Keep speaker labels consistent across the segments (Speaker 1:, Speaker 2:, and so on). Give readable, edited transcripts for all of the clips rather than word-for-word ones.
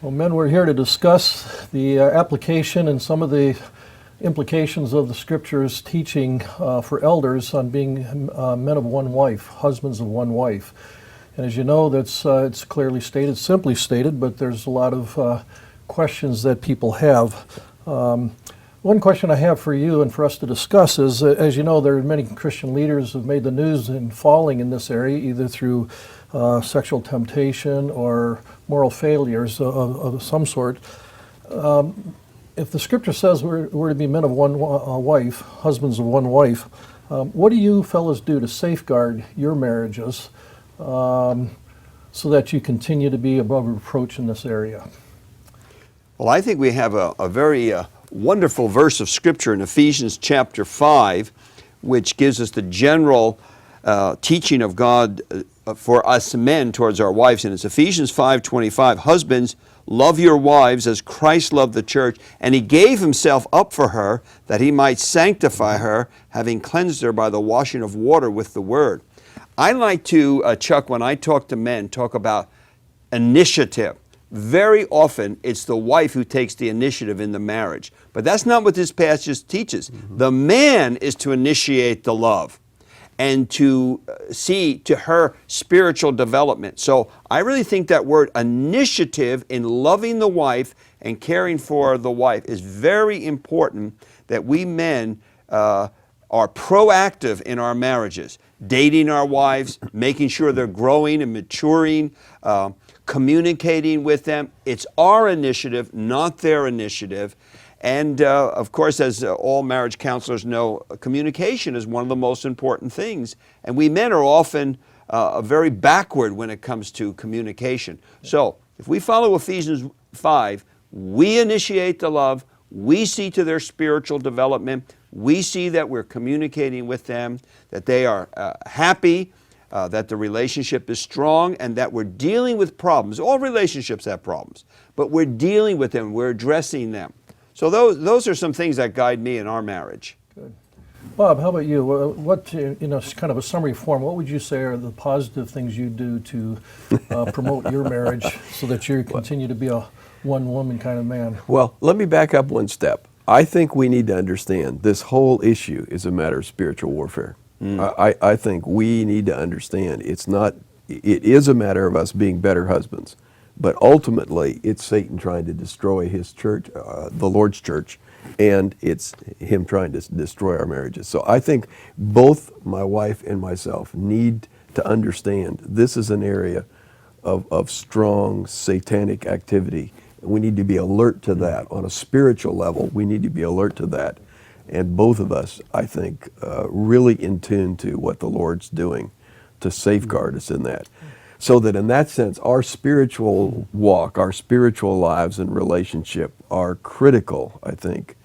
Speaker 1: Well, men, we're here to discuss the application and some of the implications of the Scripture's teaching for elders on being men of one wife, husbands of one wife. And as you know, it's clearly stated, simply stated, but there's a lot of questions that people have. One question I have for you and for us to discuss is, as you know, there are many Christian leaders who have made the news in falling in this area, either through sexual temptation or moral failures of some sort. If the Scripture says we're to be men of one wife, husbands of one wife, what do you fellas do to safeguard your marriages so that you continue to be above reproach in this area?
Speaker 2: Well, I think we have a very wonderful verse of Scripture in Ephesians chapter 5, which gives us the general teaching of God for us men towards our wives. And it's Ephesians 5:25, husbands, love your wives as Christ loved the church, and he gave himself up for her, that he might sanctify her, having cleansed her by the washing of water with the word. I like to, Chuck, when I talk to men, talk about initiative. Very often, it's the wife who takes the initiative in the marriage. But that's not what this passage teaches. The man is to initiate the love and to see to her spiritual development. So I really think that word initiative in loving the wife and caring for the wife is very important, that we men are proactive in our marriages, dating our wives, making sure they're growing and maturing, communicating with them. It's our initiative, not their initiative. And of course, as all marriage counselors know, communication is one of the most important things. And we men are often very backward when it comes to communication. So if we follow Ephesians 5, we initiate the love, we see to their spiritual development, we see that we're communicating with them, that they are happy, that the relationship is strong, and that we're dealing with problems. All relationships have problems, but we're dealing with them, we're addressing them. So those are some things that guide me in our marriage.
Speaker 1: Good. Bob, how about you? What, kind of a summary form, what would you say are the positive things you do to promote your marriage so that you continue to be a one-woman kind of man?
Speaker 3: Well, let me back up one step. I think we need to understand this whole issue is a matter of spiritual warfare. I think we need to understand it is a matter of us being better husbands. But ultimately, it's Satan trying to destroy his church, the Lord's church, and it's him trying to destroy our marriages. So I think both my wife and myself need to understand this is an area of strong satanic activity. We need to be alert to that. On a spiritual level, we need to be alert to that. And both of us, I think, really in tune to what the Lord's doing to safeguard us in that. So that in that sense, our spiritual walk, our spiritual lives and relationship are critical, I think,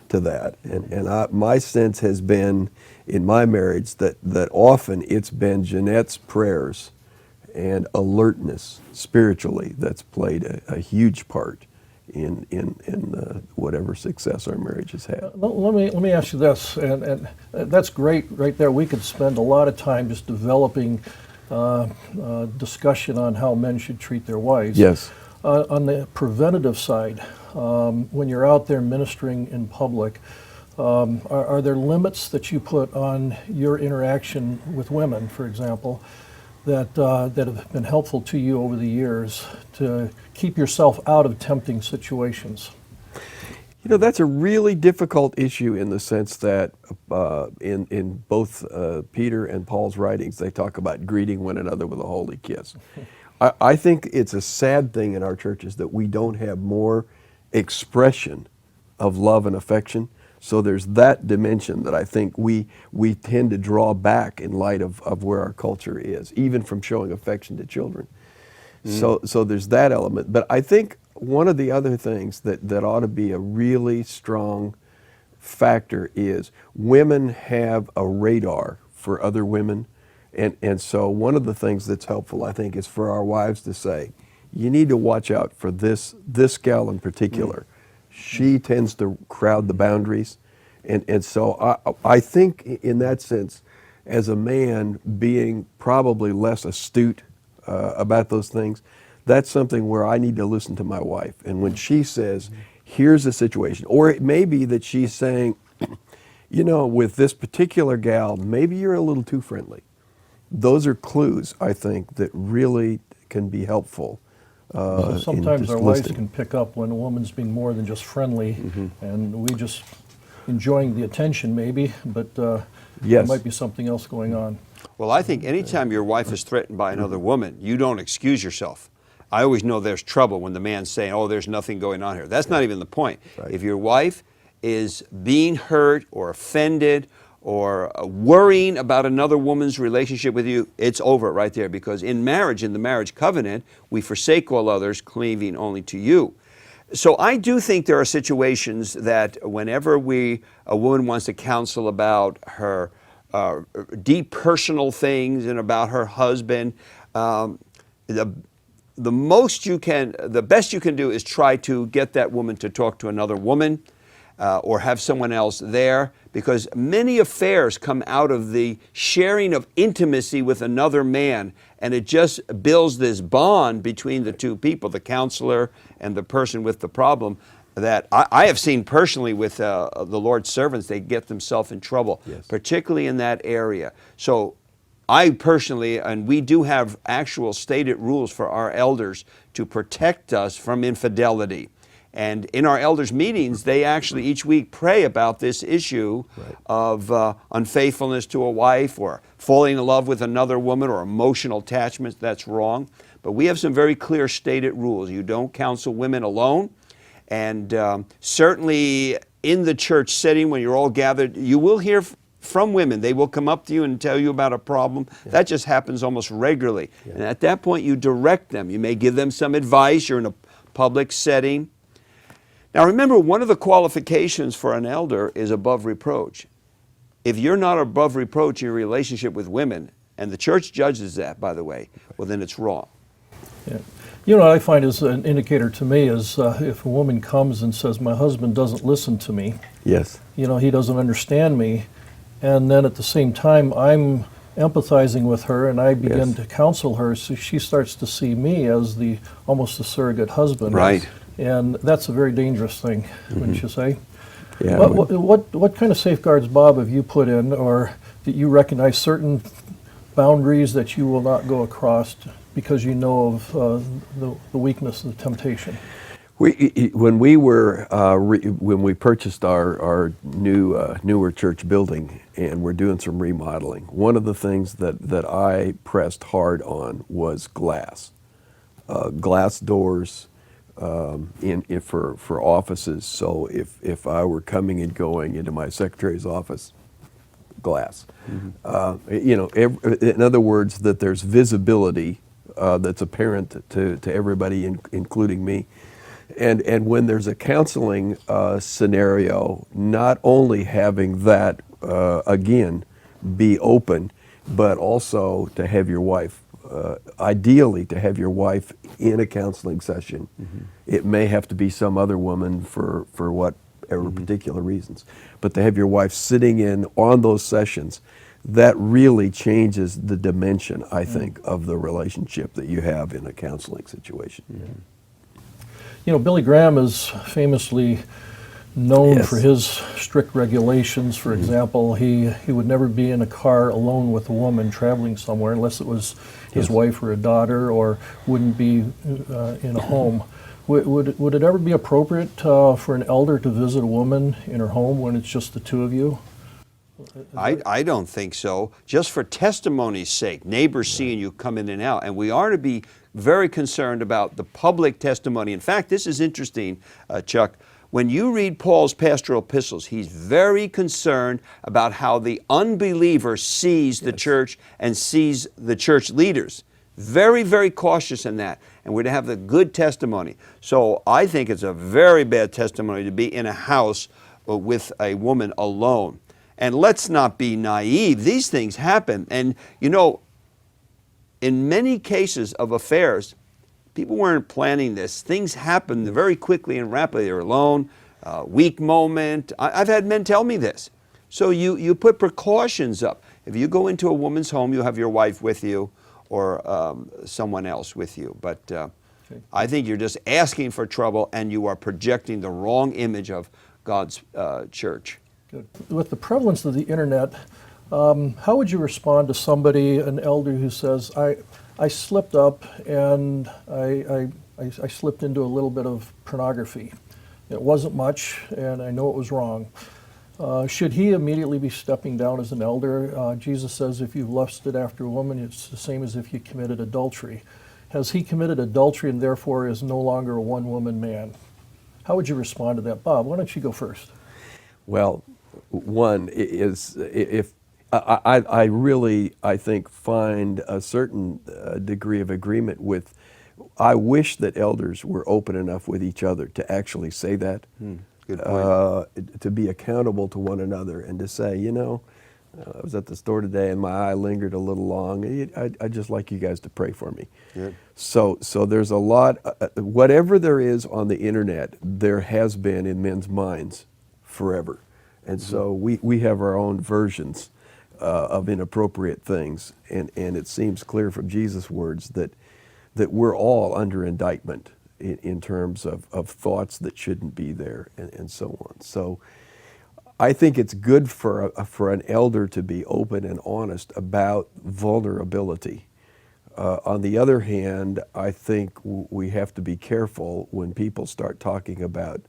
Speaker 3: to that. And my sense has been in my marriage that often it's been Jeanette's prayers and alertness spiritually that's played a huge part in whatever success our marriage has had.
Speaker 1: Let me ask you this, and that's great right there. We could spend a lot of time just developing discussion on how men should treat their wives.
Speaker 3: Yes.
Speaker 1: On the preventative side, when you're out there ministering in public, are there limits that you put on your interaction with women, for example, that have been helpful to you over the years to keep yourself out of tempting situations?
Speaker 3: You know, that's a really difficult issue in the sense that in both Peter and Paul's writings, they talk about greeting one another with a holy kiss. I think it's a sad thing in our churches that we don't have more expression of love and affection. So there's that dimension that I think we tend to draw back in light of where our culture is, even from showing affection to children. So there's that element. But I think one of the other things that ought to be a really strong factor is women have a radar for other women. And so one of the things that's helpful, I think, is for our wives to say, you need to watch out for this gal in particular. She tends to crowd the boundaries. And so I think in that sense, as a man being probably less astute about those things, that's something where I need to listen to my wife. And when she says, here's the situation, or it may be that she's saying, you know, with this particular gal, maybe you're a little too friendly. Those are clues, I think, that really can be helpful.
Speaker 1: So
Speaker 3: in
Speaker 1: sometimes
Speaker 3: just
Speaker 1: our wives
Speaker 3: listening.
Speaker 1: can pick up when a woman's being more than just friendly, and we just enjoying the attention maybe, but there
Speaker 3: Yes.
Speaker 1: might be something else going on.
Speaker 2: Well, I think anytime your wife is threatened by another woman, you don't excuse yourself. I always know there's trouble when the man's saying, oh, there's nothing going on here. That's not even the point.
Speaker 3: Right.
Speaker 2: If your wife is being hurt or offended or worrying about another woman's relationship with you, it's over right there, because in marriage, in the marriage covenant, we forsake all others, cleaving only to you. So I do think there are situations that whenever a woman wants to counsel about her deep personal things and about her husband, the best you can do is try to get that woman to talk to another woman or have someone else there, because many affairs come out of the sharing of intimacy with another man, and it just builds this bond between the two people, the counselor and the person with the problem, that I have seen personally with the Lord's servants. They get themselves in trouble,
Speaker 3: Yes.
Speaker 2: particularly in that area. So I personally, and we do have actual stated rules for our elders to protect us from infidelity. And in our elders' meetings, they actually each week pray about this issue of unfaithfulness to a wife or falling in love with another woman or emotional attachment. That's wrong. But we have some very clear stated rules. You don't counsel women alone. And certainly in the church setting, when you're all gathered, you will hear from women. They will come up to you and tell you about a problem. Yeah. That just happens almost regularly. Yeah. And at that point, you direct them. You may give them some advice. You're in a public setting. Now remember, one of the qualifications for an elder is above reproach. If you're not above reproach in your relationship with women, and the church judges that, by the way, well, then it's wrong.
Speaker 1: Yeah. You know what I find is an indicator to me is if a woman comes and says, my husband doesn't listen to me.
Speaker 3: Yes.
Speaker 1: You know, he doesn't understand me. And then at the same time, I'm empathizing with her and I begin to counsel her, so she starts to see me as almost a surrogate husband.
Speaker 2: Right.
Speaker 1: And that's a very dangerous thing, wouldn't you say?
Speaker 3: Yeah.
Speaker 1: What kind of safeguards, Bob, have you put in, or that you recognize certain boundaries that you will not go across because you know of the weakness of the temptation?
Speaker 3: When we purchased our newer church building and we're doing some remodeling, one of the things that I pressed hard on was glass doors for offices. So if I were coming and going into my secretary's office, glass. In other words, that there's visibility that's apparent to everybody, including me. And when there's a counseling scenario, not only having that, again, be open, but also to have your wife, ideally to have your wife in a counseling session. It may have to be some other woman for whatever particular reasons, but to have your wife sitting in on those sessions, that really changes the dimension, I think, of the relationship that you have in a counseling situation.
Speaker 1: You know, Billy Graham is famously known
Speaker 3: Yes.
Speaker 1: for his strict regulations. For example, he would never be in a car alone with a woman traveling somewhere unless it was his wife or a daughter, or wouldn't be in a home. Would it ever be appropriate for an elder to visit a woman in her home when it's just the two of you?
Speaker 2: I don't think so. Just for testimony's sake, neighbors seeing you come in and out. And we are to be very concerned about the public testimony. In fact, this is interesting, Chuck. When you read Paul's pastoral epistles, he's very concerned about how the unbeliever sees the church and sees the church leaders. Very, very cautious in that. And we're to have the good testimony. So I think it's a very bad testimony to be in a house with a woman alone. And let's not be naive. These things happen. And, you know, in many cases of affairs, people weren't planning this. Things happen very quickly and rapidly. They're alone, weak moment. I've had men tell me this. So you put precautions up. If you go into a woman's home, you have your wife with you or someone else with you. But I think you're just asking for trouble, and you are projecting the wrong image of God's church.
Speaker 1: Good. With the prevalence of the internet, how would you respond to somebody, an elder, who says, I slipped up and I slipped into a little bit of pornography. It wasn't much, and I know it was wrong. Should he immediately be stepping down as an elder? Jesus says if you've lusted after a woman, it's the same as if you committed adultery. Has he committed adultery and therefore is no longer a one-woman man? How would you respond to that? Bob, why don't you go first?
Speaker 3: Well, one is if I really, I think, find a certain degree of agreement with, I wish that elders were open enough with each other to actually say that,
Speaker 2: Good point.
Speaker 3: to be accountable to one another and to say, you know, I was at the store today and my eye lingered a little long. I'd just like you guys to pray for me.
Speaker 2: Good.
Speaker 3: So there's a lot, whatever there is on the internet, there has been in men's minds forever. And so we have our own versions of inappropriate things. And it seems clear from Jesus' words that we're all under indictment in terms of thoughts that shouldn't be there and so on. So I think it's good for an elder to be open and honest about vulnerability. On the other hand, I think we have to be careful when people start talking about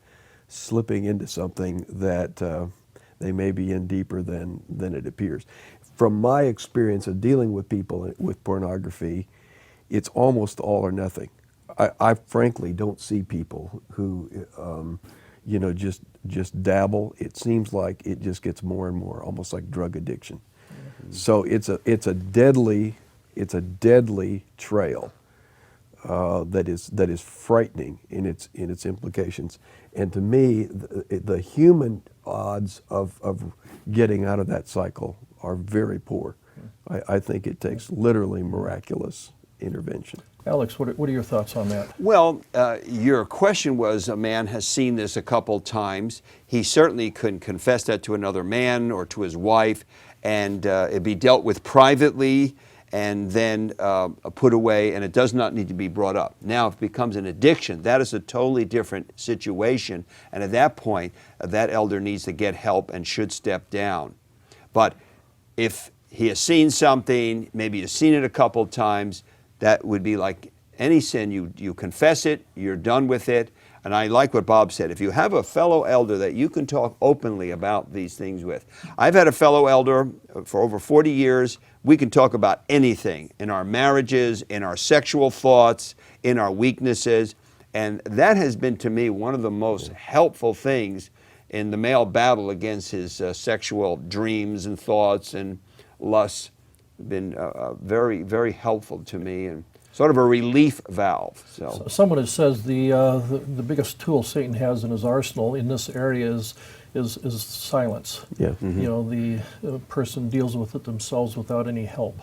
Speaker 3: slipping into something that they may be in deeper than it appears. From my experience of dealing with people with pornography, it's almost all or nothing. I frankly don't see people who, just dabble. It seems like it just gets more and more, almost like drug addiction. Mm-hmm. So it's a deadly trail that is frightening in its implications. And to me, the human odds of getting out of that cycle are very poor. I think it takes literally miraculous intervention.
Speaker 1: Alex, what are your thoughts on that?
Speaker 2: Well, your question was a man has seen this a couple times. He certainly couldn't confess that to another man or to his wife, and it'd be dealt with privately and then put away, and it does not need to be brought up. Now, if it becomes an addiction, that is a totally different situation, and at that point, that elder needs to get help and should step down. But if he has seen something, maybe he's seen it a couple times, that would be like any sin. You confess it, you're done with it. And I like what Bob said. If you have a fellow elder that you can talk openly about these things with. I've had a fellow elder for over 40 years. We can talk about anything in our marriages, in our sexual thoughts, in our weaknesses. And that has been, to me, one of the most helpful things in the male battle against his sexual dreams and thoughts and lusts. Been very, very helpful to me and sort of a relief valve. So
Speaker 1: someone who says the biggest tool Satan has in his arsenal in this area is silence.
Speaker 3: Yeah.
Speaker 1: Mm-hmm. The person deals with it themselves without any help.